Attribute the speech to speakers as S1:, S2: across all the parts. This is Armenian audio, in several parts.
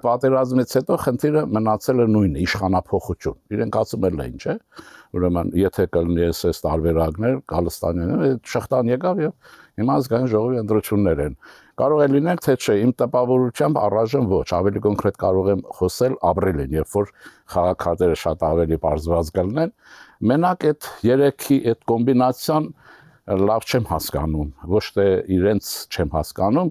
S1: Պատերազմից հետո խնդիրը մնացել է նույնը, իշխանափոխություն։ Իրենք ասում են ինչ է, ուրեմն եթե կլինի այս տարբերակներ, Գալստանյանները շղթան եկավ եւ հիմա ազգային ժողովի ընտրություններ են։ Կարող է լինել թե չէ, իմ տպավորությամբ առայժմ ոչ, ավելի կոնկրետ կարող եմ խոսել ապրիլին, երբ որ խաղաքարտերը շատ ավելի բարձրացած կլինեն։ Մենակ այդ երեքի այդ կոմբինացիան լավ չեմ հասկանում, ոչ թե իրենց չեմ հասկանում,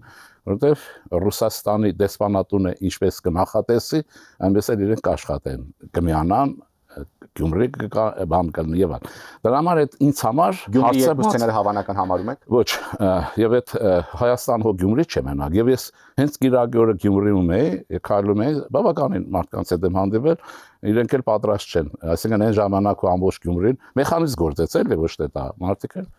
S1: որտեվ Ռուսաստանի դեսպանատունը ինչպես կնախատեսի, այնպես էլ իրենք կաշխատեն, կմիանան, Գյումրի բան կլինի եւ այլն։ Դրա համար այդ ինձ համար
S2: Գյումրի երկու սցենարը հավանական համարում եք։
S1: Ոչ, եւ այդ Հայաստան հո Գյումրի չեմ մենակ, եւ ես հենց Կիրակի օրը Գյումրիում էի, քայլում էի, բավականին մարդկանց հետ եմ հանդիպել, իրենք էլ պատրաստ չեն, այսինքն այն ժամանակ ու ամբողջ Գյումրին մեխանիզմ գործեցել է, ոչ թե դա, մարդիկ են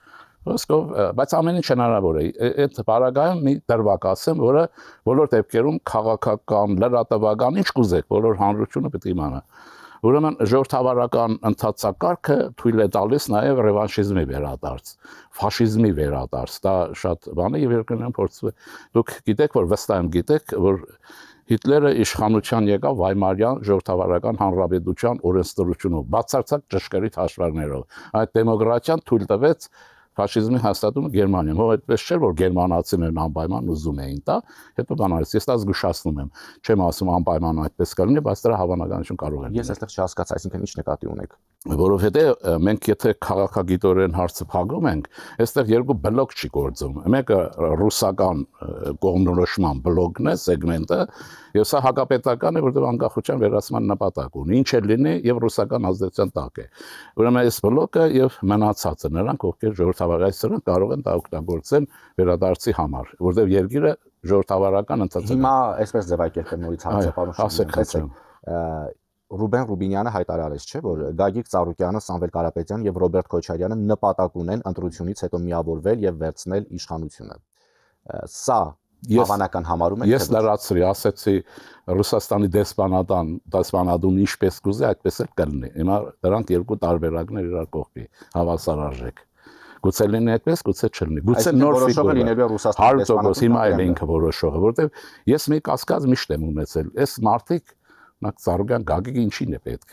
S1: ոսկով, բայց ամեն ինչ հնարավոր է։ Այդ բարագայում մի դրվակ ասեմ, որը բոլոր դեպքերում քաղաքական, լրատվական, ինչ կուզեք, բոլոր հանրությունը պետք է իմանա։ Ուրեմն ժողովրդավարական ընթացակարգը թույլ է տալիս նաև ռևանշիզմի վերադարձ, ֆաշիզմի վերադարձ, դա շատ բան է եւ երկրներում փորձվում է։ Դուք գիտեք, որ վստահ եմ գիտեք, որ Հիտլերը իշխանության եկավ Վայմարյան ժողովրդավարական հանրապետության օրենսդրությունով, բացարձակ ճշգրիտ հաշվարկներով։ Այդ դեմոկրատիան թույլ տվեց ֆաշիզմի հաստատումը Գերմանիայում, հո այդպես չէր, որ գերմանացիներն անպայման ուզում էին դա, հետո բանալից, ես դա զգուշացնում եմ, չեմ ասում անպայման այդպես կլինի, բայց դրա հավանականություն կարող է լինել։
S2: Ես այստեղ չհասկացա, այսինքն ինչ նկատի ունեք։
S1: Որովհետեւ մենք եթե քաղաքագիտորեն հարցը փակում ենք, այստեղ երկու բլոկ չի գործում։ Մեկը ռուսական կողմնորոշման բլոկն է, սեգմենտը, եւ սա հակապետական է, որտեղ անկախության վերացման նպատակ ունի։ Ինչ էլ լինի, եւ ռուսական ազդեցության տակ է։ Ուրեմն այս բլոկը եւ մնացածը նրանք, ովքեր ժողովրդավարական կարող են դա օգտագործել վերադարձի համար, որտեղ երկիրը ժողովրդավարական ընթացք։
S2: Հիմա այսպես ձևակերպեմ նորից հարցը Ռուբեն Ռուբինյանը հայտարարեց, չէ, որ Գագիկ Ծառուկյանը, Սամվել Կարապետյանը եւ Ռոբերտ Քոչարյանը նպատակ ունեն ընտրությունից հետո միավորվել եւ վերցնել իշխանությունը։ Սա հավանական համարում եք։
S1: Ես լրացրի, ասեցի Ռուսաստանի դեսպանատուն ինչպես կուզի, այդպես էլ կլինի։ Հիմա դրանք երկու տարբերակներ իրար կողքի, հավասարարժեք։ Գուցե լինի այդպես, գուցե չլինի։ Գուցե նոր
S2: որոշողը լինելու է Ռուսաստանի
S1: դեսպանատունը, հիմա էլ ինքը որոշողը, որտեվ ես մի կասկած միշտ եմ ունեցել։ Այս մարդիկ Ծառուկյան Գագիկը ինչին է պետք։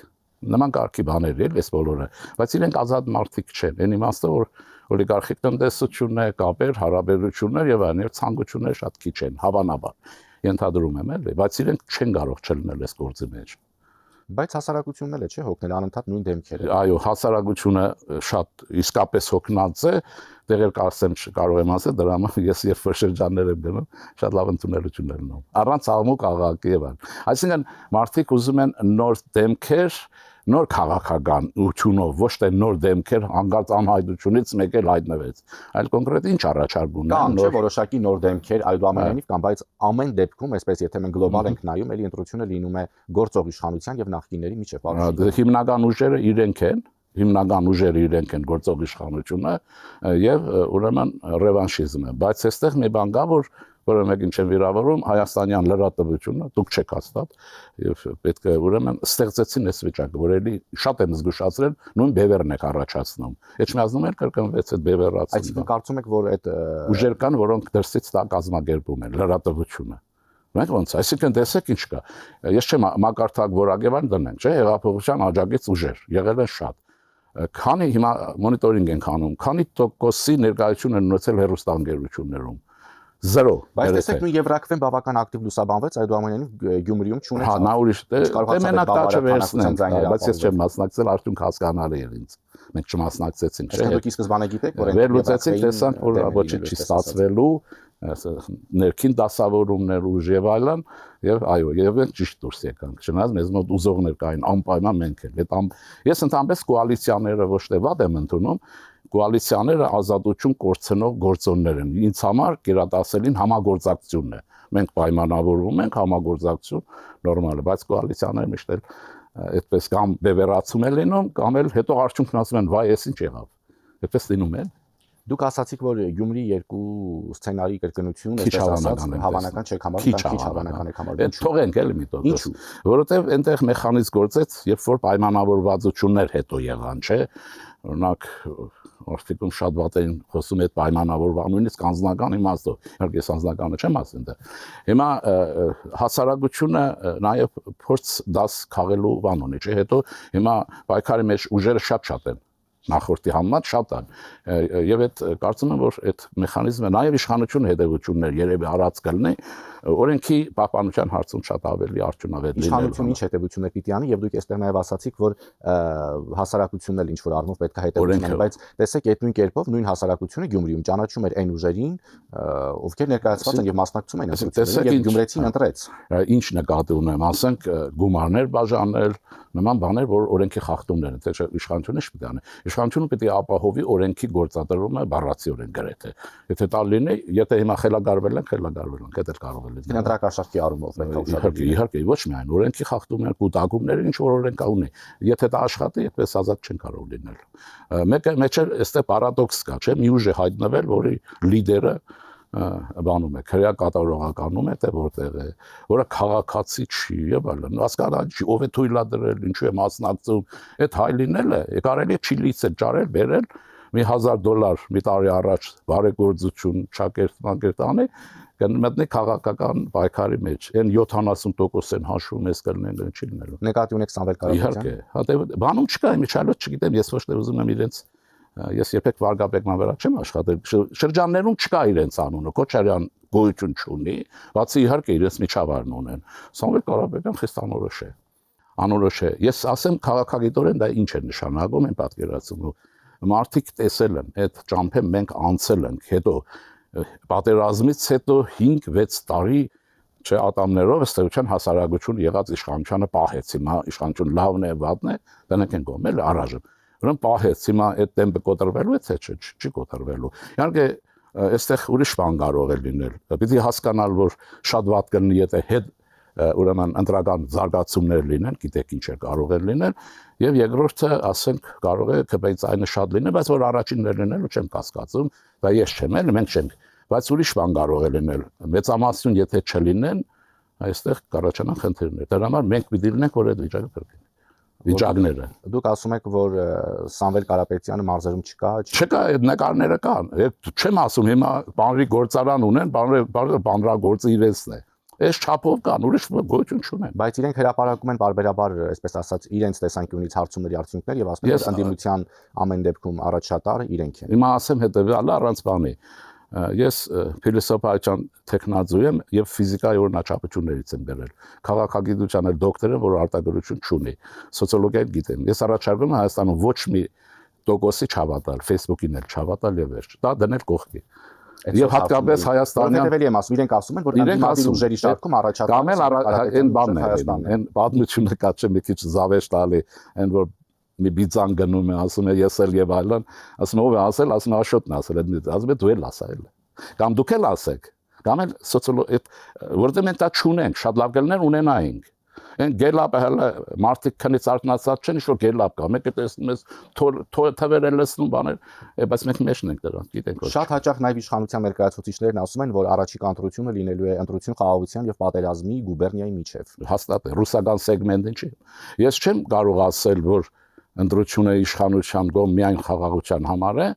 S1: Նման կարգի բաներ էլ էս բոլորը, բայց իրենք ազատ մարդիկ չեն։ Այն իմաստը որ օլիգարխիկ տնտեսությունն է, կապեր, հարաբերություններ եւ այլն, ցանկություններ շատ քիչ են, հավանաբար։ Ենթադրում եմ էլի, բայց իրենք չեն կարող չլինել այս գործի մեջ։
S2: Բայց հասարակությունն էլ է, չէ, հոգնել անընդհատ նույն դեմքերը։
S1: Այո, հասարակությունը շատ իսկապես հոգնած է, դեղեր կարծեմ կարող եմ ասել, դրա համար ես երբ որ շրջաններ եմ գնում, շատ լավ ընդունելություններ ունեմ։ Առանց աղմուկ աղաղակի եւ այլն։ Այսինքն մարդիկ ուզում են նոր դեմքեր, նոր քաղաքական ուղղությունով, ոչ թե նոր դեմքեր հանգած անհայտությունից մեկ էլ հայտնվեց, այլ կոնկրետ ինչ առաջարկում
S2: են։ Կամ չէ որոշակի նոր դեմքեր, այդուամենայնիվ կամ, բայց ամեն դեպքում, այսպես եթե մենք գլոբալ ենք նայում, էլի ընտրությունը լինում է գործող իշխանության եւ նախկինների միջեւ։
S1: Հիմնական ուժերը իրենք են, գործող իշխանությունը եւ ուրեմն ռևանշիզմը, բայց այստեղ մի բան կա, որը մեկին չեն վիրավորում, հայաստանյան լրատվությունը, դուք չեք հաստատ, եւ պետք է ուրեմն ստեղծեցին այս վիճակը, որ էլի շատ եմ զգուշացրել, նույն բևերն եք առաջացնում։ Էջմիածնում էլ կրկնվեց այդ բևերացումը։
S2: Այսինքն կարծում եք, որ այդ
S1: ուժեր կան, որոնք դրսից դա կազմակերպում են լրատվությունը։ Մենք ոնց, այսինքն տեսեք ինչ կա։ Ես չեմ մակարդակ որակեվան դնենք, չէ՞, հեղափոխության աջակից ուժեր եղել են շատ։ Քանի հիմա մոնիտորինգ ենք անում, քանի տոկոսի ներկայություն են ունեցել հեռուստաընկերություններում 0։
S2: Բայց տեսեք նույն Եվրակվեն բավական ակտիվ լուսաբանվեց, այդուամենայնիվ Գյումրիում չունեցավ։
S1: Հա, նա ուրիշ է, մենակ դա չվերցնենք, բայց ես չեմ մասնակցել, արդյունք հասկանալի էր ինձ։ Մենք չմասնակցեցինք, չէ՞։
S2: Դուք ի սկզբանե գիտեք, որ
S1: վերլուծեցինք, տեսանք, որ ոչինչ չի ստացվելու, ներքին դասավորումներ ուժ եւ այլն, եւ այո, եւ մենք ճիշտ դուրս եկանք։ Չնայած մեզ մոտ ուզողներ կային, անպայման մենք էլ։ Ես ընդհանրապես կոալիցիաները ոչ թե վատ եմ ընդունում, կոալիցիաները ազատություն կորցնող գործոններ են։ Ինձ համար գերադասելին համագործակցությունն է։ Մենք պայմանավորվում ենք, համագործակցություն նորմալ է, բայց կոալիցիաները միշտ էլ այդպես կամ բևեռացում են լինում, կամ էլ հետո արդյունքն ասում են, վայ, էս ինչ եղավ։ Այդպես լինում է։
S2: Դուք ասացիք, որ Գյումրի երկու սցենարի կրկնություն, այսպես ասած, հավանական չէ համարում, քիչ հավանական է համարում։
S1: Թողենք էլի մի տոկոս, որովհետև այնտեղ մեխանիզմ գործեց, երբ որ պայմանավորվածություններ հետո եղան, չէ՞։ Օրինակ Ոստիկում շատ վատ էին խոսում այդ պայմանավորված նույնիսկ անձնական իմաստով, իհարկե ես անձնականը չեմ ասում դա։ Հիմա հասարակությունը նաև փորձ դաս քաղելու բան ունի, չէ՞, հետո հիմա պայքարի մեջ ուժերը շատ են նախորդի համեմատ շատ են եւ այդ կարծում եմ որ այդ մեխանիզմը նաեւ իշխանությունը հետեւություններ երևի արած կլինի օրենքի պահպանության հարցում շատ ավելի արդյունավետ լինելու
S2: իշխանությունը ինչ հետեւություններ պիտի անի եւ դուք այստեղ նաեւ ասացիք որ հասարակությունն էլ ինչ որ առումով պետք է հետեւություն անի բայց տեսեք այդ նույն կերպով նույն հասարակությունը Գյումրիում ճանաչում էր այն ուժերին ովքեր ներկայացված են եւ մասնակցում են ասացիքներին եւ Գյումրեցին ընտրեց
S1: ինչ նկատի ունեմ ասենք գումարներ բաժանել նման բաներ որ օրենքի խախտումներ են թե իշխանությունը ինչ պիտի անի իշխանությունը պիտի ապահովի օրենքի գործադրումը բառացիորեն գրեթե եթե դա լինի եթե հիմա խելագարվել են դա էլ կարող է լինել
S2: ընտրակաշարքի առումով պետք է ուշադրել
S1: իհարկե ոչ միայն օրենքի խախտումներ կուտակումներ ինչ որ օրենք կա ունի եթե դա աշխատի այդպես ազատ չեն կարող լինել մեկը մեջ այստեղ պարադոքս կա չէ մի ուժ է հայտնվել որի լիդերը բանում է քրեա կատարողականում է թե որտեղ է որը քաղաքացի չի եւ այլն հասկանալ չի ով է թույլատրել ինչու է մասնակցում այդ հայ լինելը կարելի է Չիլիից է ճարել բերել մի $1000 մի տարի առաջ բարեգործություն շակերտանի կմտնի քաղաքական պայքարի մեջ այն 70% են հաշվում ես կլինեն չի լինելու
S2: նկատի ունեք Սամվել Կարապետյան
S1: իհարկե հա բանում չկա իմիջալոց չգիտեմ ես ոչ թե ուզում եմ իրենց ես երբեք Վարգապետման վրա չեմ աշխատել շրջաններում չկա իրենց անունը Քոչարյան գոյություն չունի բացի իհարկե իրենց միջավայրն ունեն Սամվել Կարապետյան խիստ անորոշ է ես ասեմ քաղաքագիտորեն դա ինչ է նշանակում են պատկերացնում մարդիկ տեսել են այդ ճամփը մենք անցել ենք հետո պատերազմից հետո 5-6 տարի չէ ատամներով ըստեյության հասարակություն եղած իշխանությանը պահեց հիմա իշխանություն լավն է վատն է դրանք են կողմել առայժմ ուրեմն պահեց հիմա այդ տեմպը կոտրվելու է թե չի կոտրվելու իհարկե այստեղ ուրիշ բան կարող է լինել պիտի հասկանալ որ շատ վատ կլինի եթե հետ ուրեմն ընտրական զարգացումներ լինեն գիտեք ինչ է կարող է լինել եւ երկրորդը ասենք կարող է կբայցայինը շատ լինի բայց որ առաջիններ լինելու չեմ կասկածում դա ես չեմ էլ մենք չենք բայց ուրիշ բան կարող է լինել մեծամասնություն եթե չլինեն այստեղ կառաջանան խնդիրներ դրա համար մենք պիտի լինենք որ այդ վիճակը փրկենք վիճակները
S2: դուք ասում եք որ Սամվել Կարապետյանը մարզերում չկա
S1: այդ նկարները կան չեմ ասում հիմա բանրի գործարան ունեն բանրագործը իրենցն է Այս չափով կան ուրիշ գոյություն չունեն
S2: բայց իրենք հրապարակում են բարբերաբար այսպես ասած իրենց տեսանկյունից հարցումների արդյունքներ եւ ասում են որ ընդդիմության ամեն դեպքում առաջատարը իրենք են
S1: Հիմա ասեմ հետեւյալը առանց բանի ես փիլիսոփայական տեխնազու եմ եւ ֆիզիկայի օրինաչափություններից եմ գրել քաղաքագիտության էլ դոկտոր եմ որ արտադրություն չունի սոցիոլոգիա գիտեմ ես առաջարկում եմ Հայաստանում ոչ մի տոկոսի չհավատալ Facebook-ին էլ չհավատալ եւ վերջ դա դնել կողքի Եվ հատկապես Հայաստանյան
S2: հետևելի եմ ասում իրենք ասում են որ ընդդիմադիր ուժերի շարքում առաջարկում
S1: այն բանն է այն պատմությունը կա չէ մի քիչ զավեշ տալի այն որ մի բիծան գնում է ասում է ես էլ եւ այլն ասում ով է ասել ասում Աշոտն ասել ասում է դու էլ ասա էլ կամ դուք էլ ասեք կամ էլ սոցիոլոգ որտեղ մենք դա չունենք շատ լավ կլներ ունենայինք Այն գելապը հələ մարդիկ քնից արտնացած չեն, ինչ որ գելապ կա։ Մեկը տեսնում ես թվերը լսնում բաներ, բայց մենք մեջն ենք դրան, գիտենք ոչ։
S2: Շատ հաճախ նաև իշխանության ներկայացուցիչներն ասում են, որ առաջիկա ընտրությունը լինելու է ընտրություն խաղաղության եւ պատերազմի գուբերնիայի միջև։
S1: Հաստատ է, ռուսական սեգմենտին չի։ Ես չեմ կարող ասել, որ ընտրությունը իշխանության կողմ միայն խաղաղության համար է,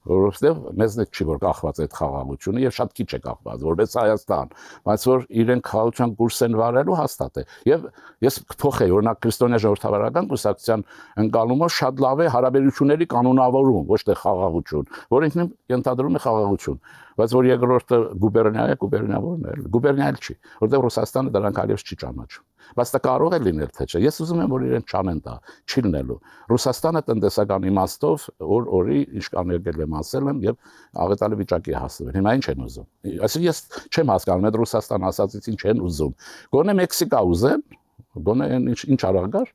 S1: որովհետև մեզնից չի որ կախված այդ խաղաղությունը եւ շատ քիչ է կախված որպես Հայաստան բայց որ իրենք խաղաղության կուրս են վարելու հաստատ է եւ ես կփոխեի օրինակ քրիստոնյա ժողովրդավարական կուսակցության ընկալումով շատ լավ է հարաբերությունների կանոնավորում ոչ թե խաղաղություն որ ինքնին ենթադրում է խաղաղություն բայց որ երկրորդը գուբերնիա գուբերնիա չի որտեղ Ռուսաստանը դրանք այլևս չի ճանաչում բայց դա կարող է լինել թե չէ ես ուզում եմ որ իրեն չանեն դա չի լինելու Ռուսաստանը տնտեսական իմաստով օրի իշքան եկել եմ ասել եմ եւ աղետալի վիճակի հասցվել հիմա ինչ են ուզում այսինքն ես չեմ հասկանում այդ Ռուսաստան ասածից ինչ են ուզում գոնե Մեքսիկա ուզեն գոնե ինչ արագար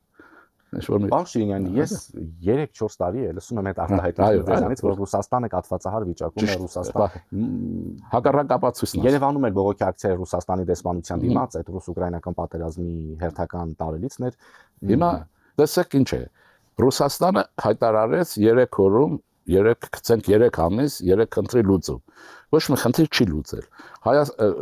S2: Պարոն Շիրինյանի, ես 3-4 տարի է լսում եմ այդ արտահայտությունը դրանից, որ Ռուսաստանը կաթվածահար վիճակում է Ռուսաստան
S1: հակառակ ապացույցն է։
S2: Երևանում էլ բողոքի ակցիա Ռուսաստանի դեսպանության դիմաց այդ ռուս-ուկրաինական պատերազմի հերթական տարելիցն էր։
S1: Հիմա տեսեք ինչ է։ Ռուսաստանը հայտարարեց 3 օրում գցենք 3 ամիս, 3 խնդրի լուծում։ Ոչ մի խնդիր չի լուծել։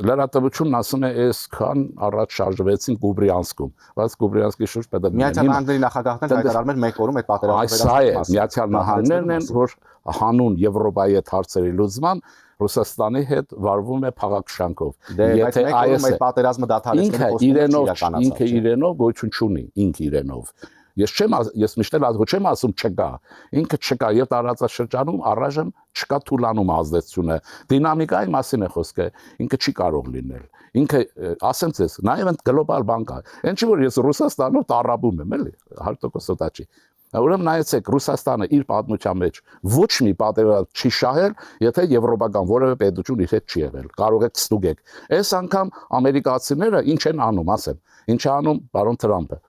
S1: Լրատվությունն ասում է, այսքան առաջ շարժվեցին Կուբրյանսկում, բայց Կուբրյանսկի շուրջ պետք է
S2: Միացյալ Նահանգների նախագահն հայտարարում էր մեկ օրում այդ պատերազմը
S1: այս Միացյալ Նահանգներն են, որ հանուն Եվրոպայի այդ հարցերի լուծման Ռուսաստանի հետ վարվում է փաղաքշանքով։
S2: Եթե այս պատերազմը դադարեցնելու
S1: ինքը իրենով գոյություն չունի, ինքը իրենով։ Ես միշտ չեմ ասում չկա, ինքը չկա եւ տարածաշրջանում առայժմ չկա թուլանում ազդեցությունը։ Դինամիկայի մասին է խոսքը, ինքը չի կարող լինել։ Ինքը ասեմ ձեզ, նաեւ այդ գլոբալ բանկա։ Ինչի որ ես Ռուսաստանով տառապում եմ, էլի, 100% դա չի։ Ուրեմն նայեցեք, Ռուսաստանը իր պատմության մեջ ոչ մի պատերազմ չի շահել, եթե եվրոպական որևէ պետություն իր հետ չի եղել։ Կարող եք ստուգեք։ Այս անգամ ամերիկացիները ինչ են անում, ասեմ։ Ինչ է անում պարոն Թրամփը։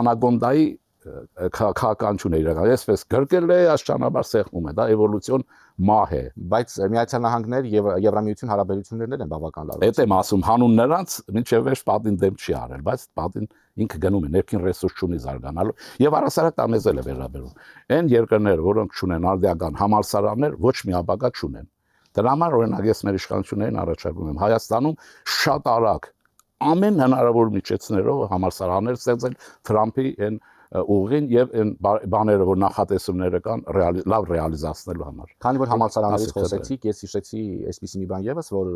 S1: Անագոնդայի քաղաքականություն է իրական, այսպես գրկել է, աշճանաբար սեղմում է, դա էվոլյուցիոն մահ է։
S2: Բայց Միացյալ Նահանգներ եւ Եվրամիություն հարաբերություններն են բավական լավ։
S1: Այդ եմ ասում, հանուն նրանց մինչև վերջ պատին դեմ չի արել, բայց պատին ինքը գնում է, ներքին ռեսուրս չունի զարգանալու եւ առասարակ դա մեզ էլ է վերաբերում։ Այն երկրները, որոնք չունեն արդիական համալսարաններ, ոչ մի ապագա չունեն։ Դրա համար օրինակ ես մեր իշխանություններին առաջարկում եմ Հայաստանում շատ արագ ամեն հնարավոր միջոցներով համալսարաններ ստեղծել Թրամփի այն ուղին եւ այն բաները, որ նախատեսումները կան, լավ ռեալիզացնելու համար։
S2: Քանի որ համալսարաններից խոսեցիք, ես հիշեցի այսպիսի մի բան եւս, որ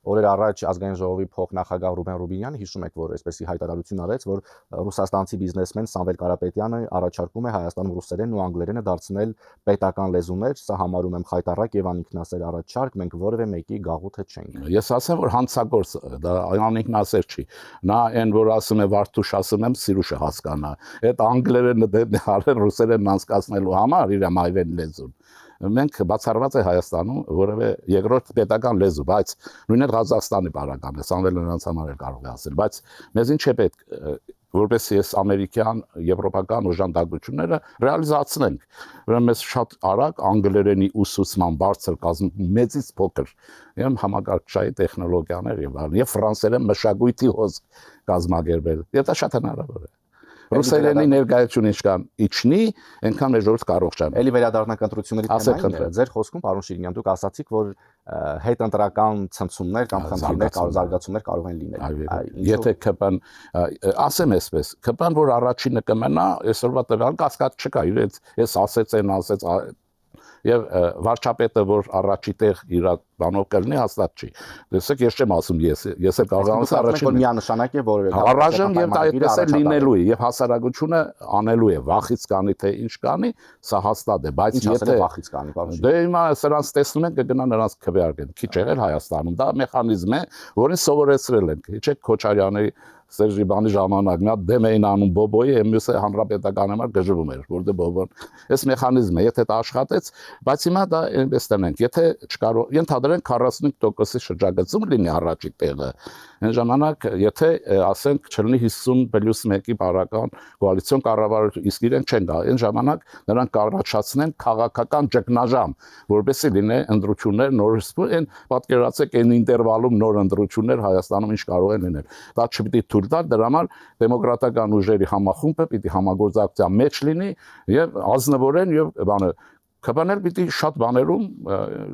S2: օրեր առաջ ազգային ժողովի փոխնախագահ Ռուբեն Ռուբինյանը հիշում եք, որ այսպեսի հայտարարություն արեց, որ ռուսաստանցի բիզնեսմեն Սամվել Կարապետյանը առաջարկում է Հայաստանում ռուսերենն ու անգլերենը դարձնել պետական լեզուներ, սա համարում եմ խայտառակ եւ անինքնասեր առաջարկ, մենք որևէ մեկի գաղութը չենք։
S1: Ես ասեմ, որ հանցագործ դա անինքնասեր չի։ Նա այն, որ ասում է Վարդուշ, ասում եմ Սիրուշը հասկանա։ Այդ անգլերենը դեպի հարել ռուսերենն անցկացնելու համար իր մայրեն լեզուն։ Մենք բացառված է Հայաստանում որևէ երկրորդ պետական լեզու, բայց նույնիսկ Ղազախստանի բարական է, Սամվելը նրանց համար էլ կարող է ասել, բայց մեզ ինչ է պետք, որպեսզի այս ամերիկյան, եվրոպական օժանդակությունները ռեալիզացնենք։ Ուրեմն մեզ շատ արագ անգլերենի ուսուցման բարձր կազմ մեծից փոքր եւ համակարգչային տեխնոլոգիաներ եւ այլն, եւ ֆրանսերեն մշակույթի հոսք կազմակերպել։ Եվ դա շատ հնարավոր է։ Ռուսերենի ներկայությունը ինչքան իջնի, այնքան մեր ժողովուրդ կարող չանա։
S2: Էլի վերադառնանք ընտրությունների թեմային։ Ձեր խոսքում, պարոն Շիրինյան, դուք ասացիք, որ հետընտրական ցնցումներ կամ խնդիրներ կարող զարգացումներ կարող են լինել։
S1: Եթե ԿՊ-ն, ասեմ այսպես, ԿՊ-ն որ առաջինը կմնա, այսօրվա տվյալ կասկած չկա, իրենց ես ասեց են, ասեց եւ վարչապետը որ առաջի տեղ իր բանով կլինի հաստատ չի։ Տեսեք, ես չեմ ասում ես էլ կարող եմ ասել առաջին
S2: որ միանշանակ է որ
S1: առայժմ եւ դա այդպես է լինելու է եւ հասարակությունը անելու է վախից կանի թե ինչ կանի, սա հաստատ է, բայց եթե
S2: վախից կանի, պարոն։
S1: Դե հիմա սրանց տեսնում ենք կգնա նրանց քվեարկեն։ Քիչ եղել Հայաստանում, դա մեխանիզմ է, որին սովորեցրել ենք։ Հիշեք Քոչարյանի Սերժի բանի ժամանակ նա դեմ էին անում Բոբոյի, մյուսը հանրապետական համար գժվում էր, որտեղ Բոբոն այս մեխանիզմը, եթե դա աշխատեց, բայց հիմա դա այնպես տնենք, եթե չկարող, ենթադրենք 45%-ի շրջագծում լինի առաջի տեղը, այն ժամանակ եթե ասենք չլինի 50+1-ի բարական կոալիցիոն կառավարություն, իսկ իրենք չեն գա, այն ժամանակ նրանք կառաջացնեն քաղաքական ճգնաժամ, որովհետեւ լինի ընտրություններ նորից, այն պատկերացեք այն ինտերվալում նոր ընտրություններ Հայաստանում ինչ կարող են լինել։ Դա չպիտի թույլ տալ, դրա համար դեմոկրատական ուժերի համախումբը պիտի համագործակցության մեջ լինի եւ ազնվորեն եւ բանը ԿՊ-ն պիտի շատ բաներում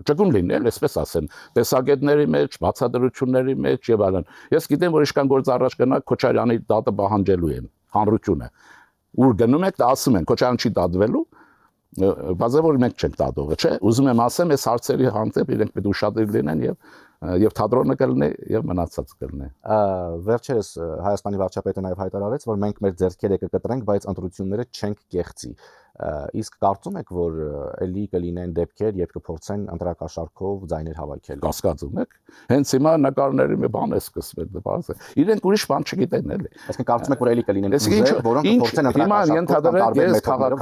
S1: ճկուն լինի, այսպես ասեն, տեսակետների մեջ, բացատրությունների մեջ եւ այլն։ Ես գիտեմ, որ իշքան գործ առաջ գնա Քոչարյանի դատը պահանջելու են, հանրությունը։ Ուր գնում եք, դա ասում են, Քոչարյան չի դատվելու, բազե որ մենք չենք դատողը, չէ՞։ Ուզում եմ ասեմ, այս հարցերի հանդեպ իրենք պետք է ուշադիր լինեն եւ թատրոնը կլինի եւ մնացած կլինի։
S2: Վերջերս Հայաստանի վարչապետը նաեւ հայտարարեց, որ մենք մեր ձեռքերը կկտրենք, բայց ընտրությունները չենք կեղծի։ Իսկ կարծում եք, որ էլի կլինեն դեպքեր, երբ կփորձեն ընտրակաշառքով ձայներ հավաքել։
S1: Կասկածում եք։ Հենց հիմա նկարների մի բան է սկսվել, բարձ է։ Իրենք ուրիշ բան չգիտեն էլի։
S2: Այսինքն կարծում եք, որ էլի կլինեն ուժեր, որոնք կփորձեն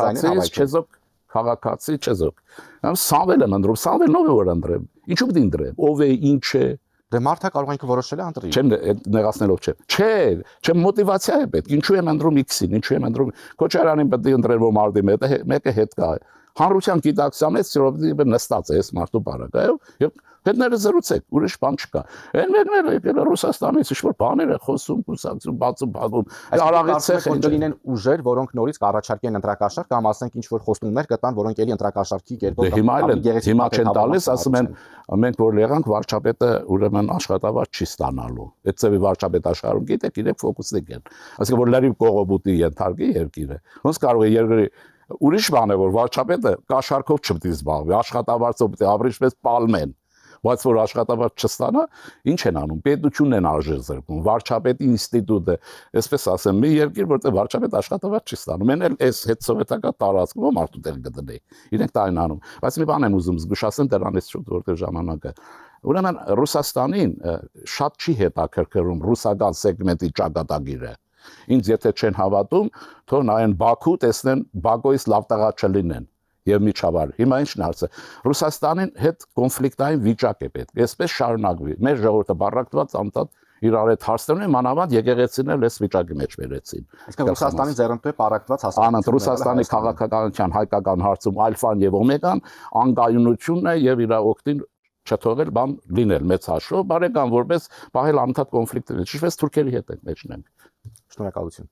S1: ընտրակաշառքով քաղաքացի չեզոք։ Սամվել եմ ընտրում, Սամվելն ով է որ ընտրեմ։ Ինչու պիտի ընտրեմ։ Ով է, ինչ է։
S2: Դե մարդը կարող ինքը որոշել է ընտրի։
S1: Չեմ նեղացնելով չէ։ Չէ, մոտիվացիա է պետք։ Ինչու եմ ընտրում X-ին, ինչու եմ ընտրում Քոչարյանին պետք է ընտրել որ մարդի մեկը հետ կա։ հանրության գիտակցության մեջ սիրովի նստած է այս մարդու բարակայով եւ հետները զրուցեք, ուրիշ բան չկա։ Այն մեկները եկել Ռուսաստանից ինչ-որ բաներ է խոսում, կուսակցում, բացում, բաղում։ Արագից է
S2: որ կլինեն ուժեր, որոնք նորից կառաջարկեն ընտրակաշարք կամ ասենք ինչ-որ խոստումներ կտան, որոնք էլի ընտրակաշարքի կերպով
S1: հիմա չեն տալիս, ասում են մենք որ եղանք վարչապետը ուրեմն աշխատավարձ չի ստանալու։ Այդ ծավի վարչապետ աշխարհում գիտեք, իրենք ֆոկուսնիկ են։ Այսինքն որ լրիվ կողոպուտի ենթարկի երկիրը։ Ոնց կարող է երկրի ուրիշ բան է որ վարչապետը կաշառքով չպետք է զբաղվի, աշխատավարձով պետք է ապրիչպես պալմեն։ Բայց որ աշխատավարձ չստանա, ինչ են անում։ Պետությունն են արժեր զրկում, վարչապետի ինստիտուտը, այսպես ասեմ, մի երկիր, որտեղ վարչապետ աշխատավարձ չի ստանում, են էլ այս հետսովետական տարածքում մարդու տեղ գտնի։ Իրենք դա են անում։ Բայց մի բան եմ ուզում զգուշացնել դրանից շուտ, որտեղ ժամանակը։ Ուրեմն Ռուսաստանին շատ չի հետաքրքրում ռուսական սեգմենտի ճակատագիրը։ Ինձ եթե չեն հավատում, թող նայեն Բաքու, տեսնեն Բաքոից լավ տղա չլինեն։ Եվ միջավայր։ Հիմա ինչն արծը։ Ռուսաստանին հետ կոնֆլիկտային վիճակ է պետք։ Այսպես շարունակվի։ Մեր ժողովուրդը բառակտված անդադ իրար հետ հարցնում են, մանավանդ եկեղեցին էլ այս վիճակի մեջ վերեցին։
S2: Այսինքն Ռուսաստանի ձեռնտու է բառակտված
S1: հասարակություն։ Ռուսաստանի քաղաքականության հայկական հարցում ալֆան եւ օմեգան անկայունությունն է եւ իր օգտին չթողել բան լինել մեծ հաշվով, բարեկամ որպես պահել անդադ կոնֆլիկտը։ Ճիշտ է, թուրքերի հետ ենք մեջն ենք։
S2: Շնորհակալություն։